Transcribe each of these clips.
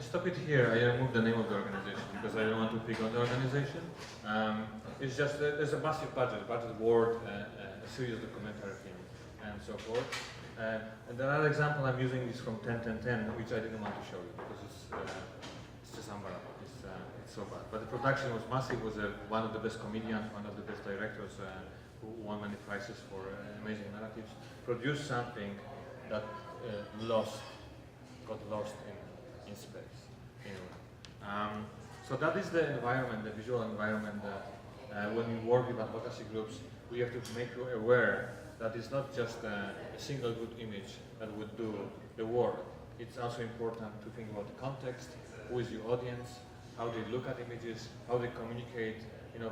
stop it here. I removed the name of the organization because I don't want to pick on the organization. It's just there's a massive budget word, a series of documentary film, and so forth. And another example I'm using is from 10-10-10, which I didn't want to show you because it's just unbearable. It's so bad. But the production was massive. Was one of the best comedians, one of the best directors who won many prizes for amazing narratives. Produced something that got lost in space. Anyway. So that is the environment, the visual environment that when we work with advocacy groups, we have to make you aware that it's not just a single good image that would do the work. It's also important to think about the context, who is your audience, how they look at images, how they communicate,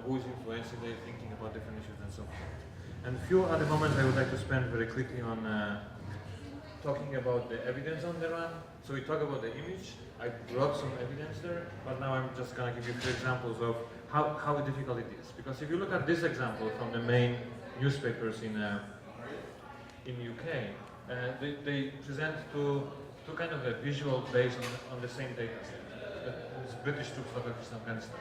who is influencing their thinking about different issues and so forth. And few other moments I would like to spend very quickly on talking about the evidence on the run. So we talk about the image. I brought some evidence there, but now I'm just going to give you a few examples of how difficult it is. Because if you look at this example from the main newspapers in UK, they present two kind of a visual based on the same data set. It's British troops located in Afghanistan.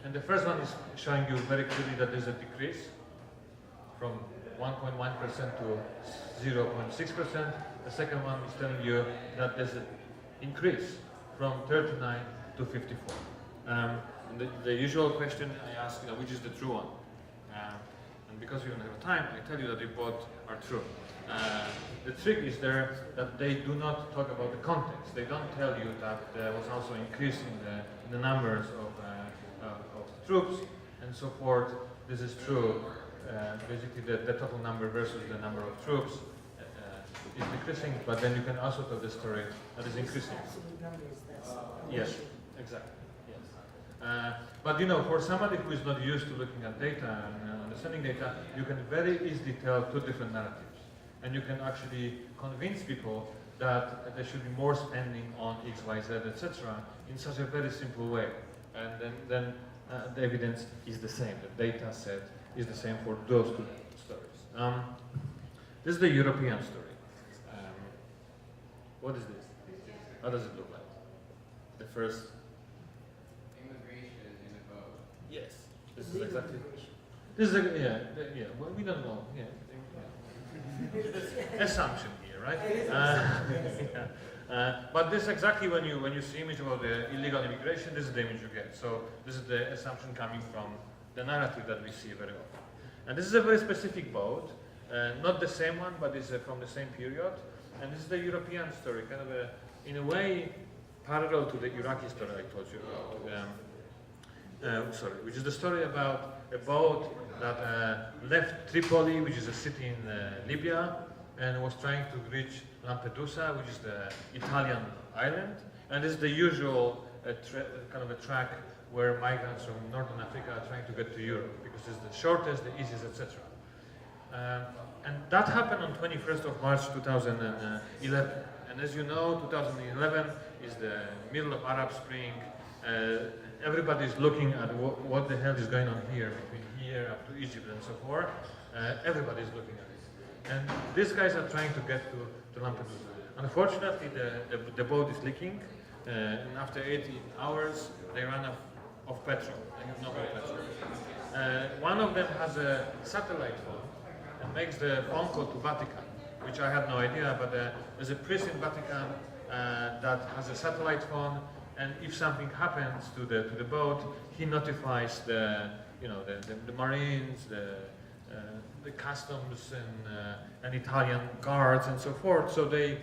And the first one is showing you very clearly that there's a decrease from 1.1% to 0.6%. The second one is telling you that there's an increase from 39 to 54. And the usual question I ask, which is the true one? And because we don't have time, I tell you that they both are true. The trick is there that they do not talk about the context. They don't tell you that there was also increase in the numbers of troops and so forth. This is true. Basically, the total number versus the number of troops is decreasing, but then you can also tell the story that is increasing. Yes, exactly. Yes. But for somebody who is not used to looking at data and understanding data, you can very easily tell two different narratives, and you can actually convince people that there should be more spending on X, Y, Z, etc. in such a very simple way, and then the evidence is the same. The data set is the same for those two stories. This is the European story. What is this? How does it look like? The first. Immigration in a boat. Yes. This is exactly. This is yeah. Well, we don't know. Yeah. Assumption here, right? But this is exactly when you see image about the illegal immigration. This is the image you get. So this is the assumption coming from the narrative that we see very often. And this is a very specific boat, not the same one, but it's from the same period. And this is the European story, kind of in a way parallel to the Iraqi story I told you about. Which is the story about a boat that left Tripoli, which is a city in Libya, and was trying to reach Lampedusa, which is the Italian island. And this is the usual kind of a track where migrants from Northern Africa are trying to get to Europe, because it's the shortest, the easiest, etc. And that happened on 21st of March 2011. And as you know, 2011 is the middle of Arab Spring. Everybody's looking at what the hell is going on here, between here up to Egypt and so forth. Everybody's looking at it. And these guys are trying to get to Lampedusa. Unfortunately, the boat is leaking. And after 18 hours, they run out of petrol. They have no more petrol. One of them has a satellite phone and makes the phone call to Vatican, which I had no idea, but there's a priest in Vatican that has a satellite phone, and if something happens to the boat, he notifies the Marines, the customs and Italian guards and so forth, so they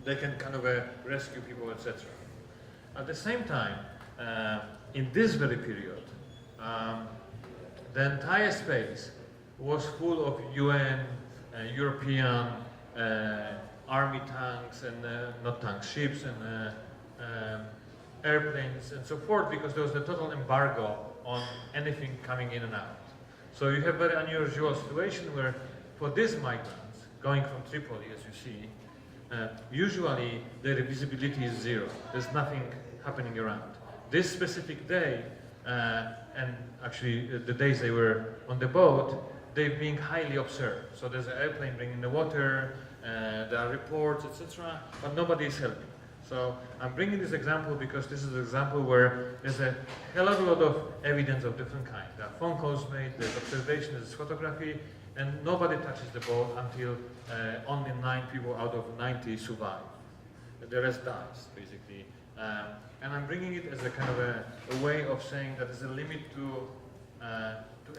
can kind of rescue people, etc. At the same time, in this very period, the entire space was full of UN, European army tanks and not tanks, ships and airplanes and so forth, because there was the total embargo on anything coming in and out. So you have a very unusual situation where for these migrants going from Tripoli, as you see, usually their visibility is zero. There's nothing happening around. This specific day, and actually the days they were on the boat, they're being highly observed. So there's an airplane bringing the water, there are reports, etc., but nobody is helping. So I'm bringing this example because this is an example where there's a hell of a lot of evidence of different kinds. There are phone calls made, there's observation, there's photography, and nobody touches the boat until only 9 people out of 90 survive. The rest dies, basically. And I'm bringing it as a kind of a way of saying that there's a limit to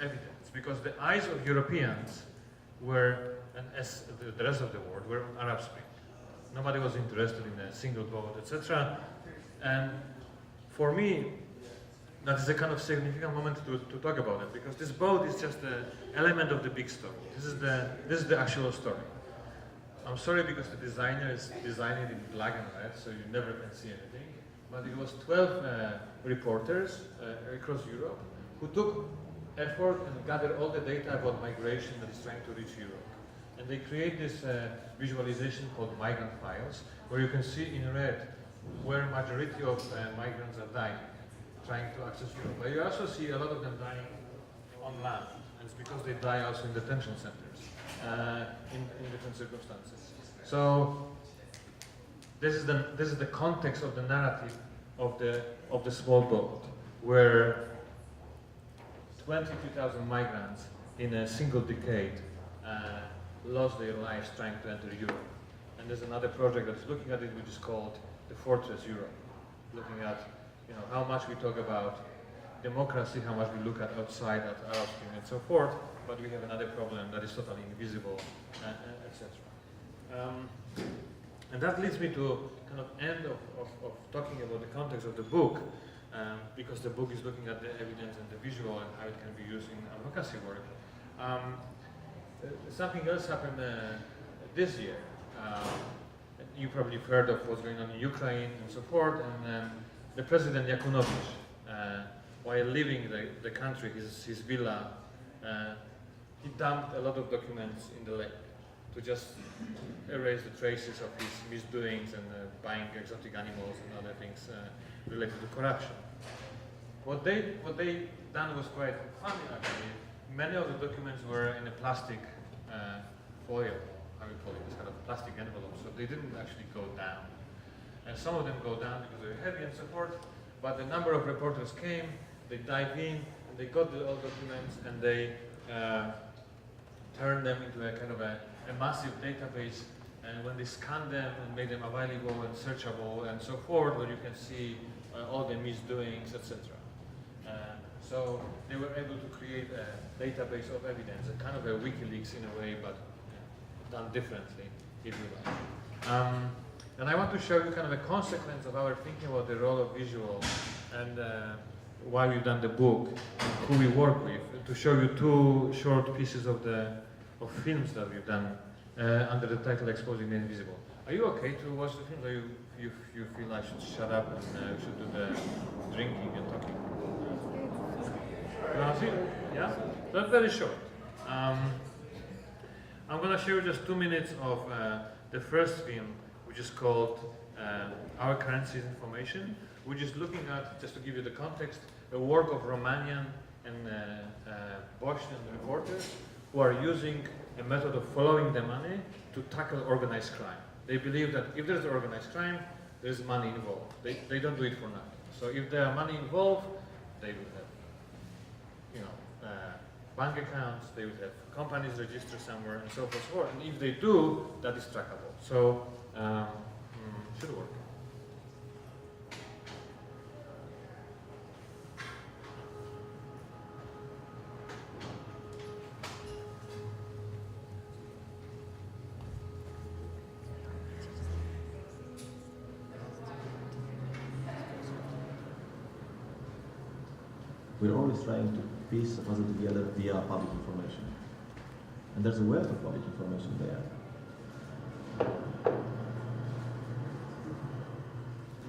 evidence, because the eyes of Europeans were, and as the rest of the world, were on Arab Spring. Nobody was interested in a single boat, etc. And for me, that is a kind of significant moment to talk about it, because this boat is just an element of the big story. This is the actual story. I'm sorry because the designer is designing it in black and red, so you never can see anything. But it was 12 reporters across Europe who took effort and gathered all the data about migration that is trying to reach Europe. And they create this visualization called migrant files, where you can see in red where majority of migrants are dying, trying to access Europe. But you also see a lot of them dying on land, and it's because they die also in detention centers in different circumstances. So this is the context of the narrative of the small boat, where 22,000 migrants in a single decade lost their lives trying to enter Europe. And there's another project that's looking at it, which is called the Fortress Europe, looking at how much we talk about democracy, how much we look at outside at Arab Spring and so forth, but we have another problem that is totally invisible, etc. And that leads me to kind of end of talking about the context of the book, because the book is looking at the evidence and the visual and how it can be used in advocacy work. Something else happened this year. You probably heard of what's going on in Ukraine and so forth, and the President Yakunovich, while leaving the country, his villa, he dumped a lot of documents in the lake to just erase the traces of his misdoings and buying exotic animals and other things related to corruption. What they done was quite funny, actually. Many of the documents were in a plastic foil, how you call it, this kind of plastic envelope, so they didn't actually go down. And some of them go down because they're heavy and so forth, but the number of reporters came, they dived in, and they got the old documents, and they turned them into a kind of a massive database, and when they scanned them and made them available and searchable and so forth, where you can see all the misdoings, etc. So they were able to create a database of evidence, a kind of a WikiLeaks in a way, but done differently, if you like. And I want to show you kind of a consequence of our thinking about the role of visual and why we've done the book, who we work with, to show you 2 short pieces of films that we've done under the title Exposing the Invisible. Are you okay to watch the films, or you feel I should shut up and we should do the drinking and talking? You want to see? Yeah? That's very short. I'm going to show you just 2 minutes of the first film, which is called Our Currency is Information, which is looking at, just to give you the context, a work of Romanian and Bosnian reporters who are using a method of following the money to tackle organized crime. They believe that if there's organized crime, there's money involved. They don't do it for nothing. So if there are money involved, they will have bank accounts, they would have companies registered somewhere, and so forth. And if they do, that is trackable. So, should work. We're always trying to piece the puzzle together via public information. And there's a wealth of public information there.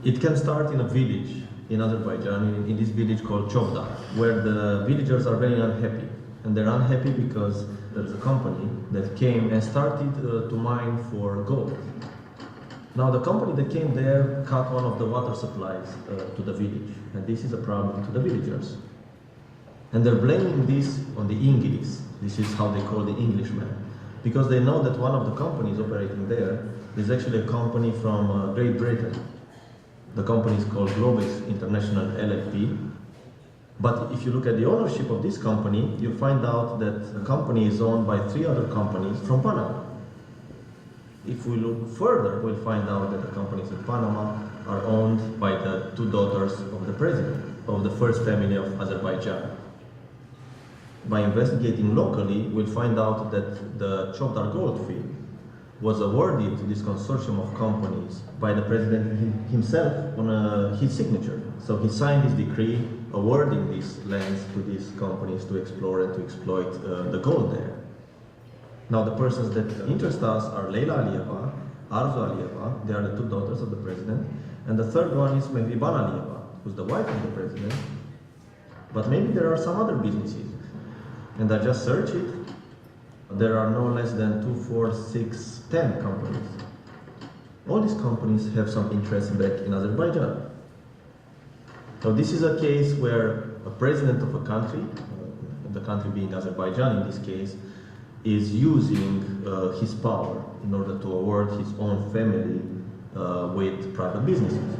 It can start in a village in Azerbaijan, in this village called Chovda, where the villagers are very unhappy. And they're unhappy because there's a company that came and started to mine for gold. Now the company that came there cut one of the water supplies to the village, and this is a problem to the villagers. And they're blaming this on the Inglis. This is how they call the Englishman, because they know that one of the companies operating there is actually a company from Great Britain. The company is called Globex International LLP. But if you look at the ownership of this company, you find out that the company is owned by 3 other companies from Panama. If we look further, we'll find out that the companies in Panama are owned by the 2 daughters of the president, of the first family of Azerbaijan. By investigating locally, we'll find out that the Chovdar gold field was awarded to this consortium of companies by the president himself on his signature. So he signed this decree awarding these lands to these companies to explore and to exploit the gold there. Now the persons that interest us are Leila Aliyeva, Arzu Aliyeva, they are the 2 daughters of the president, and the third one is Mehriban Aliyeva, who's the wife of the president. But maybe there are some other businesses. And I just searched it. There are no less than 2, 4, 6, 10 companies. All these companies have some interest back in Azerbaijan. So this is a case where a president of a country, the country being Azerbaijan in this case, is using his power in order to award his own family with private businesses.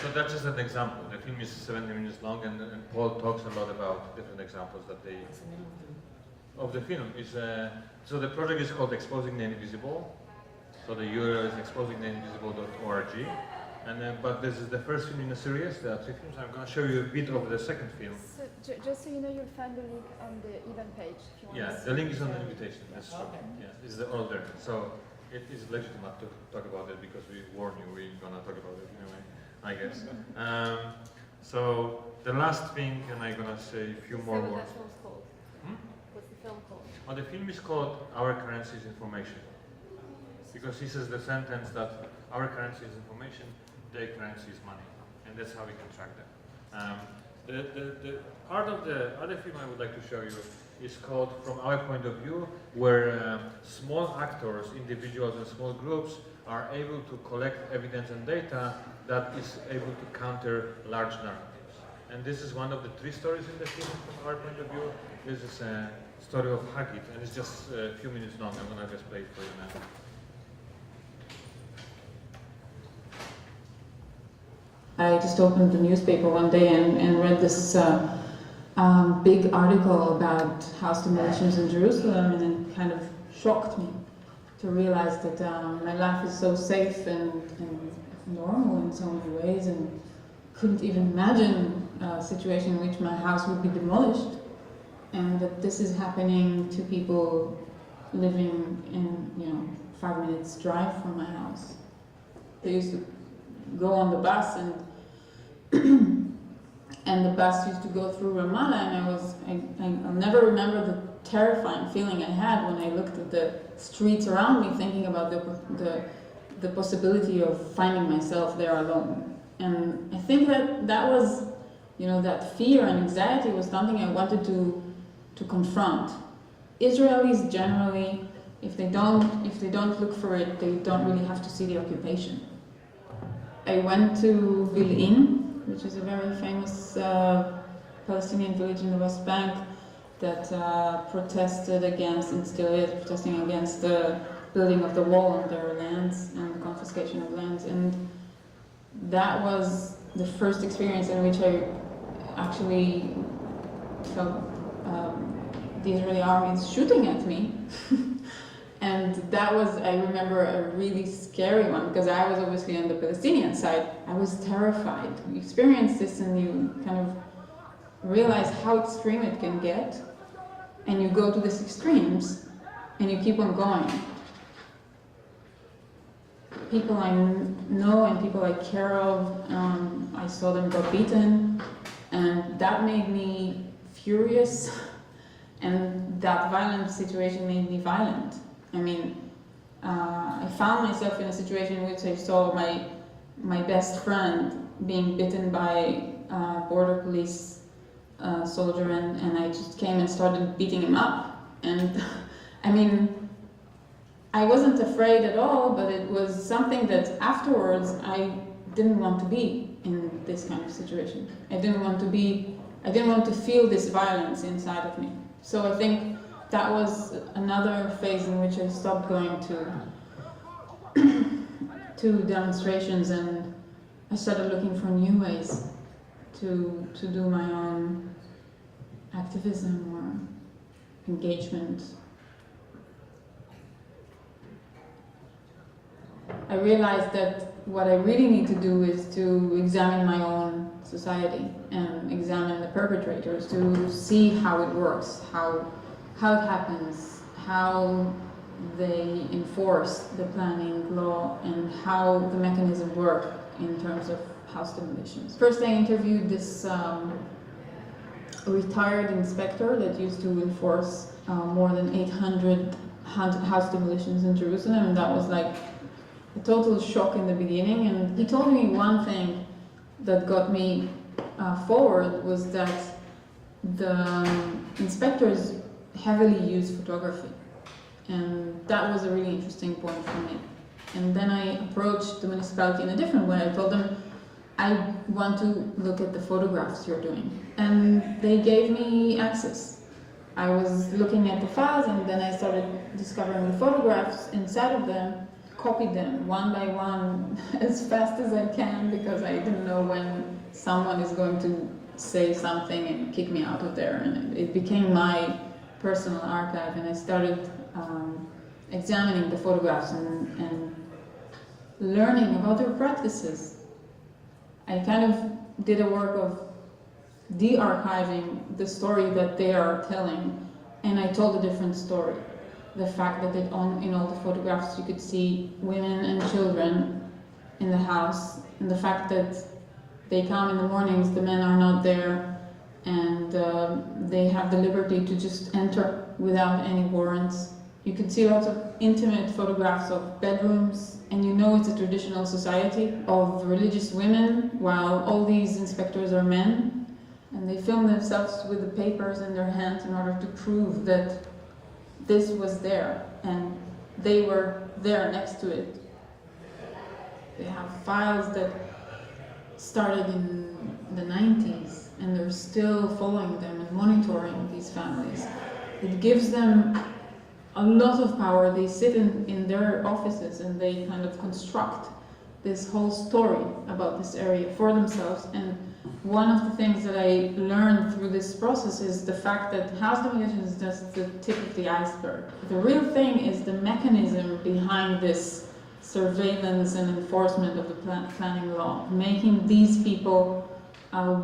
So that's just an example. The film is 70 minutes long, and Paul talks a lot about different examples that they of the film. So the project is called Exposing the Invisible. So the URL is exposingtheinvisible.org. And but this is the first film in the series. There are 3 films. I'm going to show you a bit of the second film. So, just so you know, you'll find the link on the event page if you want Yeah, to see the link it. is on the invitation. That's true. Okay. Yeah, it's the order. So it is legitimate to talk about it because we warn you we're going to talk about it anyway, I guess. So the last thing, and I'm going to say a few more Say what words. that film's called. Hmm? What's the film called? Oh, the film is called Our Currency is Information. Because he says the sentence that our currency is information, their currency is money. And that's how we can track them. The part of the other film I would like to show you is called From Our Point of View, where small actors, individuals and small groups are able to collect evidence and data that is able to counter large narratives. And this is one of the 3 stories in the film from our point of view. This is a story of Hagit, and it's just a few minutes long. I'm going to just play it for you now. I just opened the newspaper one day and read this big article about house demolitions in Jerusalem, and it kind of shocked me to realize that my life is so safe and normal in so many ways, and couldn't even imagine a situation in which my house would be demolished, and that this is happening to people living in 5 minutes drive from my house. They used to go on the bus and and the bus used to go through Ramallah, and I'll never remember the terrifying feeling I had when I looked at the streets around me, thinking about the possibility of finding myself there alone. And I think that was, that fear and anxiety was something I wanted to confront. Israelis generally, if they don't look for it, they don't really have to see the occupation. I went to Bil'in, which is a very famous Palestinian village in the West Bank that protested against, and still is protesting against, the building of the wall on their lands and the confiscation of lands. And that was the first experience in which I actually felt the Israeli army is shooting at me. And that was, I remember, a really scary one, because I was obviously on the Palestinian side. I was terrified. You experience this and you kind of realize how extreme it can get, and you go to these extremes and you keep on going. People I know and people I care of, I saw them got beaten, and that made me furious, and that violent situation made me violent. I mean, I found myself in a situation in which I saw my best friend being bitten by a border police soldier, and I just came and started beating him up. And I mean, I wasn't afraid at all, but it was something that afterwards I didn't want to be in this kind of situation. I didn't want to feel this violence inside of me. So I think that was another phase in which I stopped going to to demonstrations, and I started looking for new ways to do my own activism or engagement. I realized that what I really need to do is to examine my own society and examine the perpetrators to see how it works, how it happens, how they enforce the planning law, and how the mechanisms work in terms of house demolitions. First, I interviewed this retired inspector that used to enforce more than 800 house demolitions in Jerusalem, and that was like a total shock in the beginning. And he told me one thing that got me forward was that the inspectors heavily use photography, and that was a really interesting point for me. And then I approached the municipality in a different way. I told them, I want to look at the photographs you're doing, and they gave me access. I was looking at the files, and then I started discovering the photographs inside of them, copied them one by one as fast as I can, because I didn't know when someone is going to say something and kick me out of there. And it became my personal archive, and I started examining the photographs and learning about their practices. I kind of did a work of de-archiving the story that they are telling, and I told a different story. The fact that in all the photographs you could see women and children in the house, and the fact that they come in the mornings, the men are not there, and they have the liberty to just enter without any warrants. You could see lots of intimate photographs of bedrooms, and you know it's a traditional society of religious women, while all these inspectors are men, and they film themselves with the papers in their hands in order to prove that this was there, and they were there next to it. They have files that started in the 90s, and they're still following them and monitoring these families. It gives them a lot of power. They sit in their offices and they kind of construct this whole story about this area for themselves. And one of the things that I learned through this process is the fact that house demolition is just the tip of the iceberg. The real thing is the mechanism behind this surveillance and enforcement of the planning law, making these people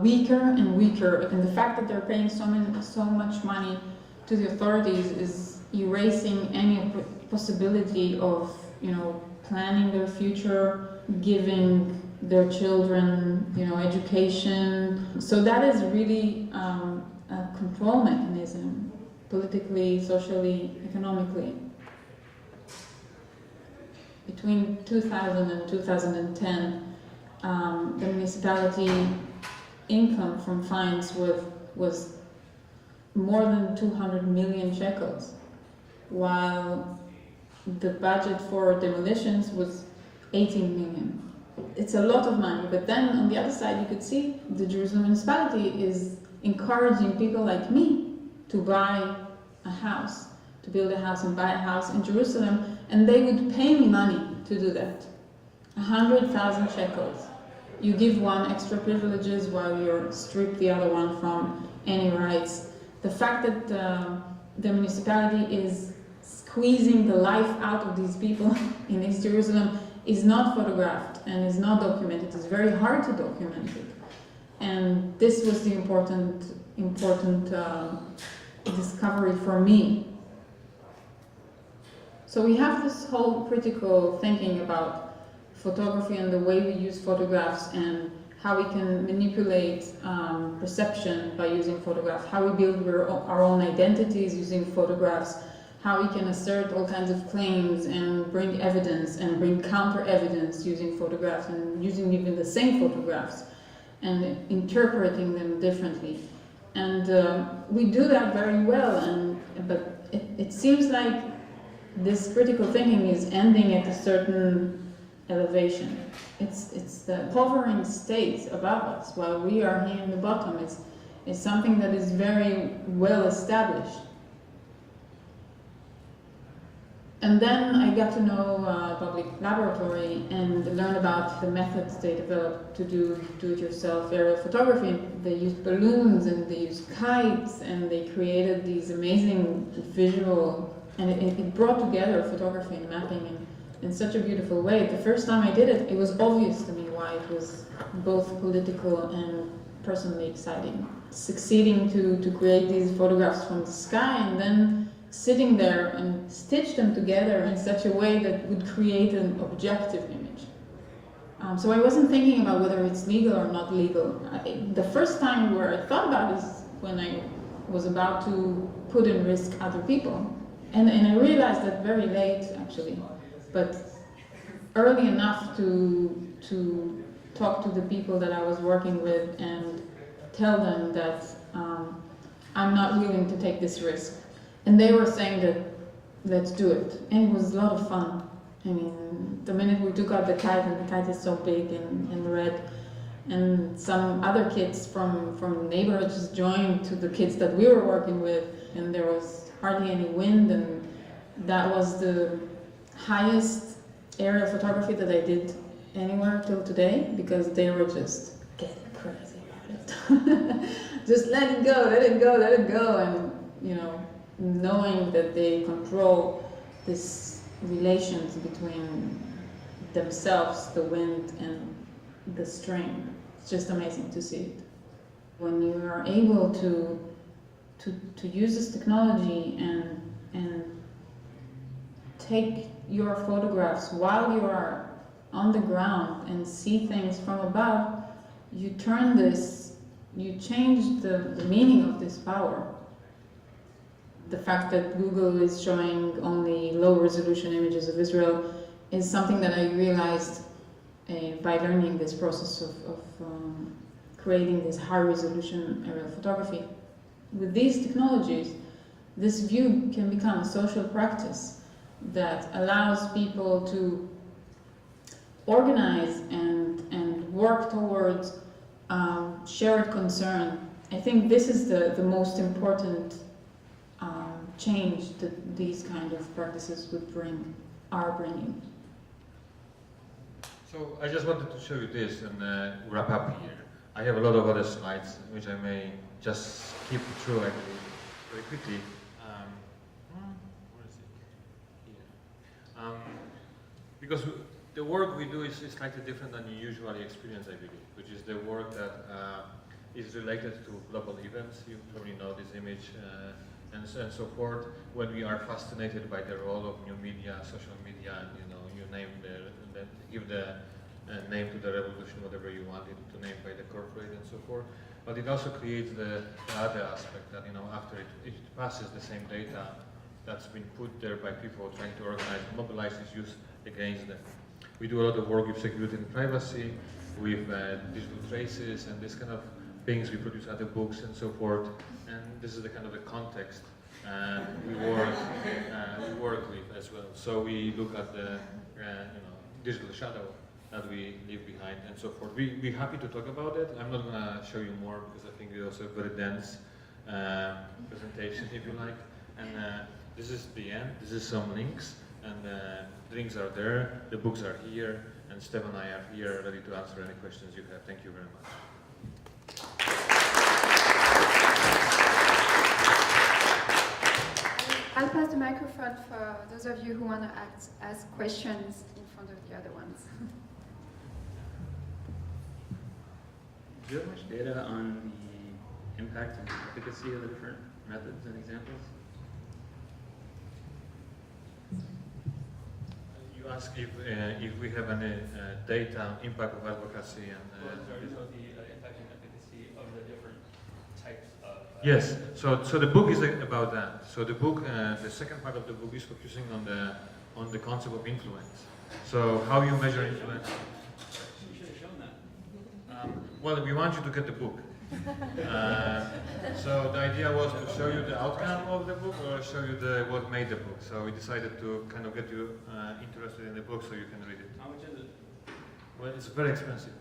weaker and weaker. And the fact that they're paying so much money to the authorities is erasing any possibility of, planning their future, giving their children, education. So that is really a control mechanism, politically, socially, economically. Between 2000 and 2010, the municipality income from fines was more than 200 million shekels, while the budget for demolitions was 18 million. It's a lot of money, but then on the other side you could see the Jerusalem municipality is encouraging people like me to buy a house, to build a house and buy a house in Jerusalem, and they would pay me money to do that. 100,000 shekels. You give one extra privileges while you're stripped the other one from any rights. The fact that the municipality is squeezing the life out of these people in East Jerusalem is not photographed and is not documented. It's very hard to document it. And this was the important discovery for me. So we have this whole critical thinking about photography and the way we use photographs and how we can manipulate perception by using photographs, how we build our own identities using photographs, how we can assert all kinds of claims and bring evidence and bring counter-evidence using photographs and using even the same photographs and interpreting them differently. And we do that very well, but it seems like this critical thinking is ending at a certain elevation. It's the hovering state above us while we are here in the bottom. It's something that is very well established. And then I got to know public laboratory and learn about the methods they developed to do do-it-yourself aerial photography. They used balloons and they used kites and they created these amazing visual, and it brought together photography and mapping in such a beautiful way. The first time I did it, it was obvious to me why it was both political and personally exciting. Succeeding to create these photographs from the sky and then sitting there and stitch them together in such a way that would create an objective image. So I wasn't thinking about whether it's legal or not legal. The first time where I thought about it is when I was about to put in risk other people. And I realized that very late, actually, but early enough to talk to the people that I was working with and tell them that I'm not willing to take this risk. And they were saying that, let's do it. And it was a lot of fun. I mean, the minute we took out the kite, and the kite is so big and red, and some other kids from the neighborhood just joined to the kids that we were working with, and there was hardly any wind, and that was the highest aerial photography that I did anywhere till today, because they were just getting crazy about it. Just let it go, let it go, let it go, and you know, knowing that they control this relations between themselves, the wind and the string. It's just amazing to see it. When you are able to use this technology and take your photographs while you are on the ground and see things from above, you turn this, you change the meaning of this power. The fact that Google is showing only low-resolution images of Israel is something that I realized by learning this process of creating this high-resolution aerial photography. With these technologies, this view can become a social practice that allows people to organize and work towards shared concern. I think this is the most important change that these kind of practices are bringing. So I just wanted to show you this and wrap up here. I have a lot of other slides which I may just skip through actually very quickly. Where is it? Here. Because the work we do is slightly different than you usually experience, I believe, which is the work that is related to global events. You probably know this image. And so forth, when we are fascinated by the role of new media, social media, and you name give the name to the revolution, whatever you want it to name by the corporate and so forth. But it also creates the other aspect that after it passes the same data that's been put there by people trying to organize, mobilize its use against them. We do a lot of work with security and privacy, with digital traces and this kind of things. We produce other books and so forth, and this is the kind of the context we work with as well. So we look at the digital shadow that we leave behind and so forth. We're happy to talk about it. I'm not going to show you more because I think it's also a very dense presentation, if you like. And this is the end. This is some links, and the links are there. The books are here, and Steph and I are here ready to answer any questions you have. Thank you very much. I'll pass the microphone for those of you who want to ask questions in front of the other ones. Do you have much data on the impact and efficacy of the different methods and examples? You ask if we have any data impact of advocacy and. The impact and efficacy of the different types of. Yes. So the book is about that. So the book, the second part of the book is focusing on the concept of influence. So how you measure influence. You should have shown that. Well, we want you to get the book. So the idea was to show you the outcome of the book or show you what made the book. So we decided to kind of get you interested in the book so you can read it. How much is it? Well, it's very expensive.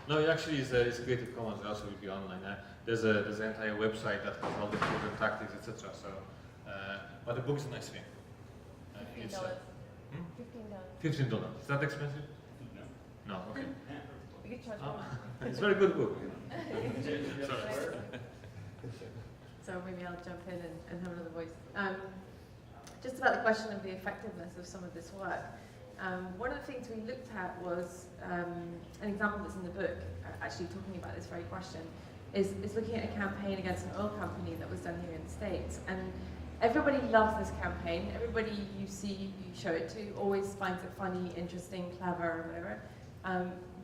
No, it actually is Creative Commons. It also will be online. There's an entire website that has all the proven tactics, etc. So But the book is a nice thing. It's, $15. $15. Is that expensive? No. No, okay. We could charge Oh, more. it's a very good book. Sorry. So maybe I'll jump in and have another voice. Just about the question of the effectiveness of some of this work. One of the things we looked at was an example that's in the book, actually talking about this very question, is looking at a campaign against an oil company that was done here in the States. And everybody loves this campaign. Everybody you see, you show it to, always finds it funny, interesting, clever, or whatever.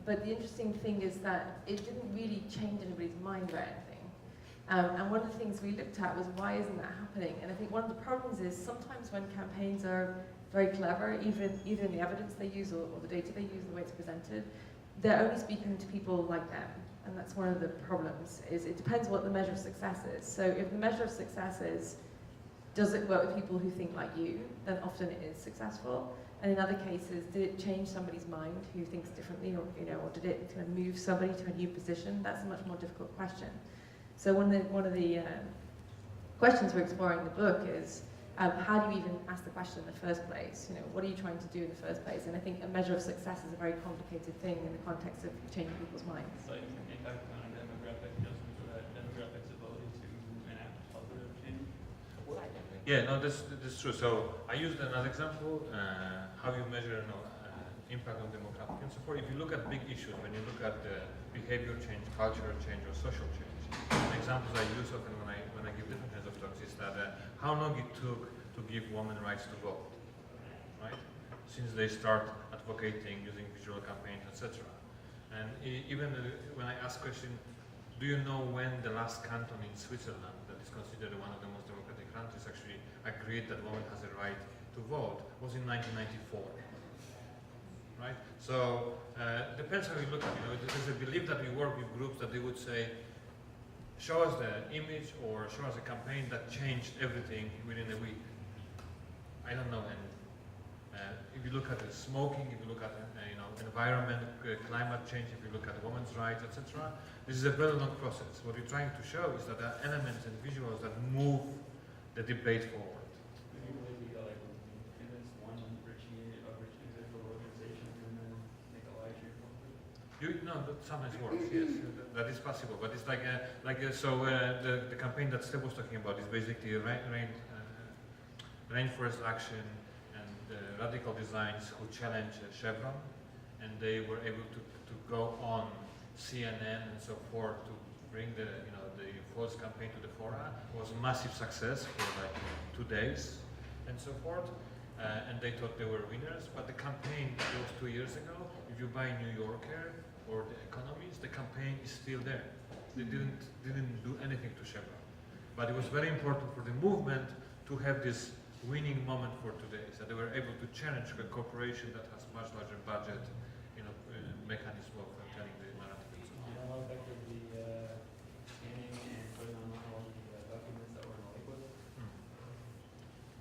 But the interesting thing is that it didn't really change anybody's mind about anything. And one of the things we looked at was why isn't that happening? And I think one of the problems is sometimes when campaigns are very clever, either in the evidence they use or the data they use, the way it's presented, they're only speaking to people like them. And that's one of the problems, is it depends what the measure of success is. So if the measure of success is, does it work with people who think like you, then often it is successful. And in other cases, did it change somebody's mind who thinks differently, or or did it kind of move somebody to a new position? That's a much more difficult question. So one of the questions we're exploring in the book is how do you even ask the question in the first place? What are you trying to do in the first place? And I think a measure of success is a very complicated thing in the context of changing people's minds. Like impact on a demographic adjustment to that demographic's ability to enact positive change. Yeah, no, that's true. So I used another example, how you measure impact on demographic and so forth. If you look at big issues, when you look at behavior change, cultural change, or social change, examples I use often when I give different kinds of talks is that how long it took to give women rights to vote, right? Since they start advocating, using visual campaigns, etc. And even when I ask question, do you know when the last canton in Switzerland, that is considered one of the most democratic countries, actually agreed that women has a right to vote, was in 1994. Right? So depends how you look at it. There's a belief that we work with groups that they would say, show us the image or show us a campaign that changed everything within a week. I don't know. And if you look at the smoking, if you look at environment, climate change, if you look at women's rights, etc., this is a very long process. What we're trying to show is that there are elements and visuals that move the debate forward. Maybe like convince one rich individual organization and then make a live stream of it. That sometimes works. Yes, that is possible. But it's like the campaign that Steph was talking about is basically rainforest action and radical designs who challenge Chevron, and they were able to go on CNN and so forth to bring the false campaign to the fora. It was a massive success for like 2 days and so forth. And they thought they were winners, but the campaign that was 2 years ago, if you buy New Yorker or The Economist, the campaign is still there. They didn't do anything to Chevron. But it was very important for the movement to have this winning moment for today, so they were able to challenge a corporation that has much larger budget, mechanism of telling the narrative. Do you know how effective the scanning and putting online all the documents that were in the liquid?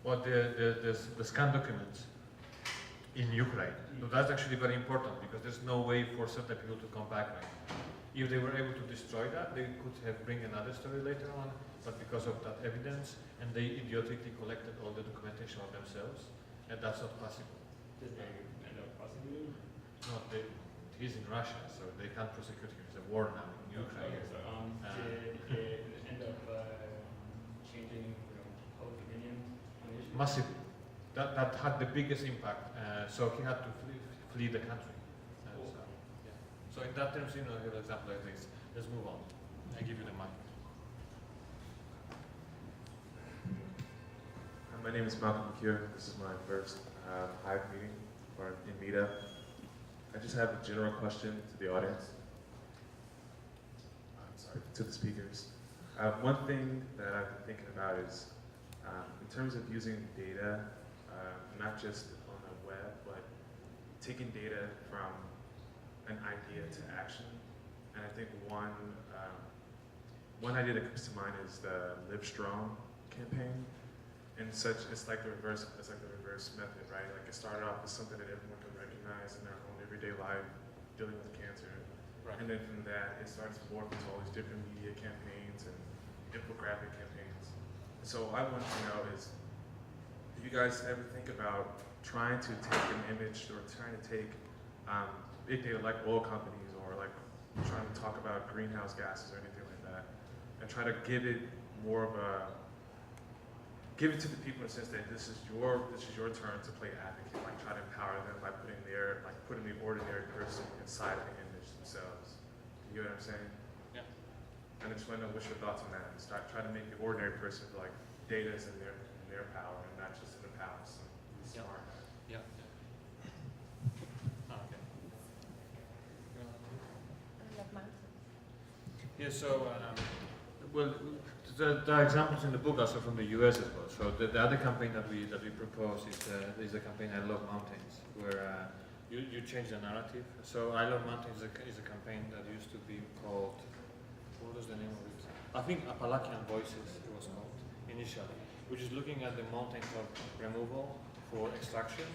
Well, the scan documents in Ukraine. So that's actually very important because there's no way for certain people to come back right now. If they were able to destroy that, they could have bring another story later on, but because of that evidence, and they idiotically collected all the documentation of themselves, and that's not possible. Did they end up prosecuting? No, he's in Russia, so they can't prosecute him. It's a war now in Ukraine. Okay, so did it end up changing public opinion on the issue? Massive. That had the biggest impact. So he had to flee the country. So in that terms, an example like this. Let's move on. I give you the mic. My name is Malcolm McCure. This is my first Hive meeting or in meetup. I just have a general question to the audience. To the speakers. One thing that I've been thinking about is in terms of using data, not just on the web, but taking data from an idea to action. And I think one idea that comes to mind is the Live Strong campaign. It's like the reverse method, right? Like it started off as something that everyone can recognize in their own everyday life, dealing with cancer. Right. And then from that, it starts to morph into all these different media campaigns and infographic campaigns. So I want to know is, do you guys ever think about trying to take an image or trying to take big data like oil companies or like trying to talk about greenhouse gases or anything like that, and try to give it more of a, give it to the people in the sense that this is your turn to play advocate, like try to empower them by putting the ordinary person inside of the image themselves. You know what I'm saying? Yeah. And I just want to know what's your thoughts on that, and try to make the ordinary person feel like data is in their power and not just in the power of some smart guy. Yeah. Okay. I love mountains. Yeah, so, well, there are examples in the book also from the US as well. So the other campaign that we propose is the campaign I Love Mountains, where you change the narrative. So I Love Mountains is a campaign that used to be called, what was the name of it? I think Appalachian Voices it was called initially, which is looking at the mountaintop removal for extraction.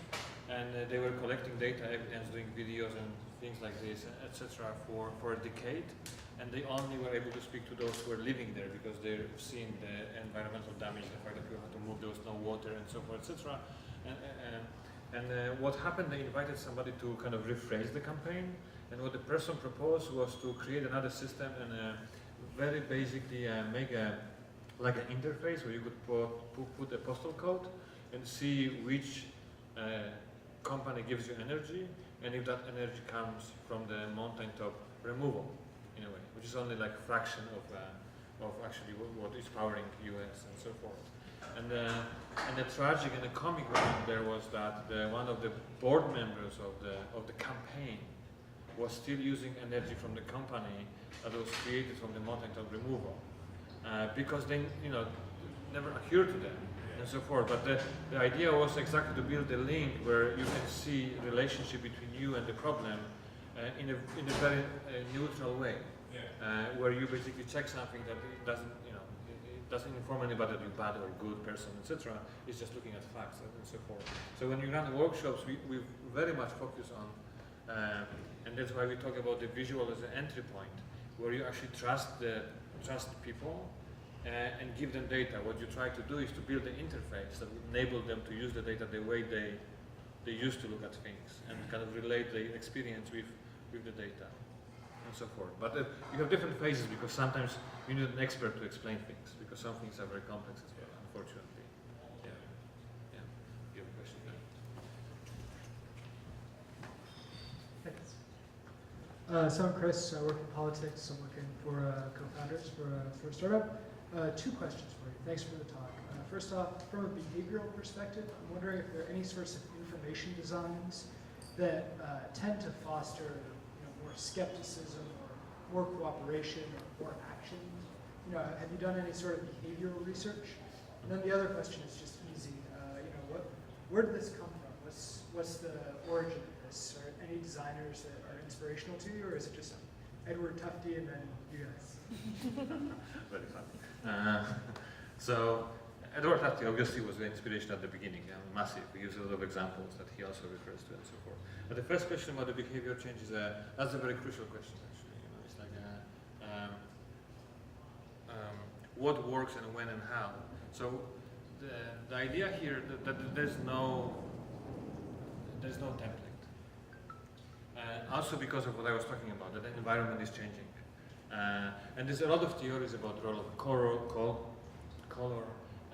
And they were collecting data, evidence, doing videos and things like this, etc. for a decade. And they only were able to speak to those who were living there because they've seen the environmental damage, the fact that people had to move, there was no water and so forth, etc. And what happened, they invited somebody to kind of rephrase the campaign. And what the person proposed was to create another system and very basically make like an interface where you could put a postal code and see which company gives you energy and if that energy comes from the mountaintop removal, in a way, which is only like a fraction of actually what is powering US and so forth. And the tragic and the comic one there was that one of the board members of the campaign was still using energy from the company that was created from the mountaintop removal because they never occurred to them and so forth. But the idea was exactly to build a link where you can see the relationship between you and the problem in a very neutral way, where you basically check something that it doesn't inform anybody that you're bad or good person, etc. It's just looking at facts and so forth. So when you run the workshops, we very much focus on, and that's why we talk about the visual as an entry point, where you actually trust people and give them data. What you try to do is to build an interface that will enable them to use the data the way they used to look at things and kind of relate the experience with the data and so forth. But you have different phases because sometimes you need an expert to explain things because some things are very complex as well, unfortunately. Yeah. You have a question there? Thanks. So I'm Chris. I work in politics. I'm looking for co-founders for a startup. Two questions for you. Thanks for the talk. First off, from a behavioral perspective, I'm wondering if there are any sorts of information designs that tend to foster more skepticism or more cooperation or more action. Have you done any sort of behavioral research? And then the other question is just easy. Where did this come from? What's the origin of this? Are any designers that are inspirational to you, or is it just Edward Tufte and then you guys? Very fun. So Edward Tufte obviously was the inspiration at the beginning, massive. We use a lot of examples that he also refers to and so forth. But the first question about the behavior change is that's a very crucial question actually. It's like what works and when and how. So the idea here that there's no template. Also because of what I was talking about, that the environment is changing. And there's a lot of theories about the role of color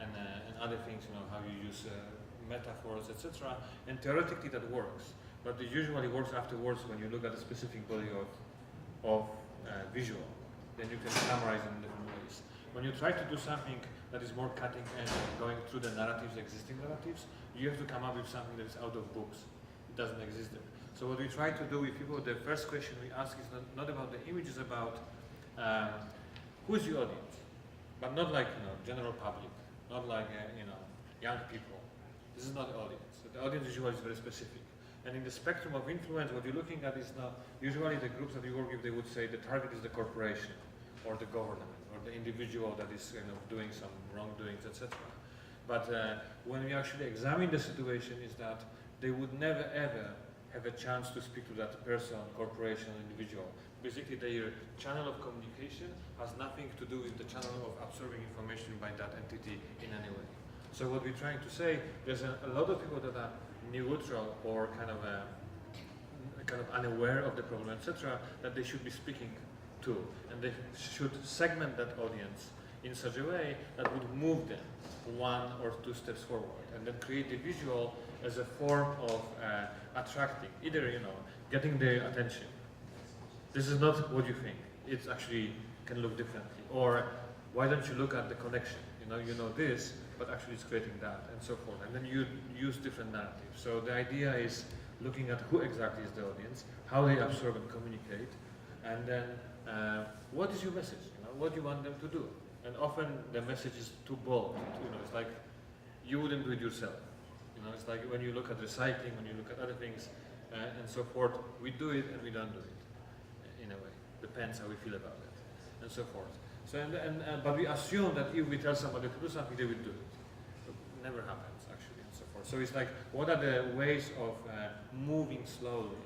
and other things, how you use metaphors, etc. And theoretically that works, but it usually works afterwards when you look at a specific body of visual. Then you can summarize in different ways. When you try to do something that is more cutting edge, going through the narratives, existing narratives, you have to come up with something that is out of books. It doesn't exist there. So what we try to do with people, the first question we ask is not about the image, it's about who is your audience, but not like general public, not like young people. This is not the audience. The audience usually is very specific. And in the spectrum of influence, what you're looking at is now usually the groups that you work with, they would say the target is the corporation, or the government, or the individual that is doing some wrongdoings, etc. But when we actually examine the situation, is that they would never ever have a chance to speak to that person, corporation, individual. Basically, their channel of communication has nothing to do with the channel of absorbing information by that entity in any way. So what we're trying to say, there's a lot of people that are neutral or kind of unaware of the problem, etc., that they should be speaking to, and they should segment that audience in such a way that would move them 1 or 2 steps forward, and then create the visual as a form of attracting, either getting their attention. This is not what you think. It actually can look differently. Or why don't you look at the connection? You know this, but actually it's creating that, and so forth. And then you use different narratives. So the idea is looking at who exactly is the audience, how they absorb and communicate, and then what is your message? What do you want them to do? And often the message is too bold. It's like you wouldn't do it yourself. It's like when you look at recycling, when you look at other things, and so forth, we do it and we don't do it. In a way, depends how we feel about it, and so forth. So but we assume that if we tell somebody to do something, they will do it. It never happens actually, and so forth. So it's like, what are the ways of moving slowly,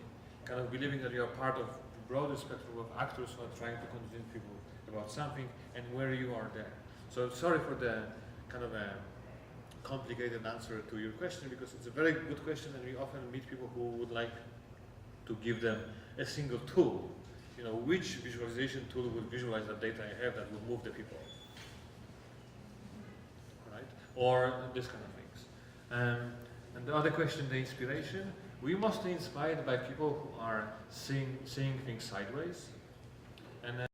kind of believing that you are part of a broader spectrum of actors who are trying to convince people about something, and where you are there. So sorry for the kind of a complicated answer to your question, because it's a very good question, and we often meet people who would like to give them a single tool. Which visualization tool would visualize the data I have that would move the people, right? Or this kind of things. And the other question, the inspiration, we mostly inspired by people who are seeing things sideways, and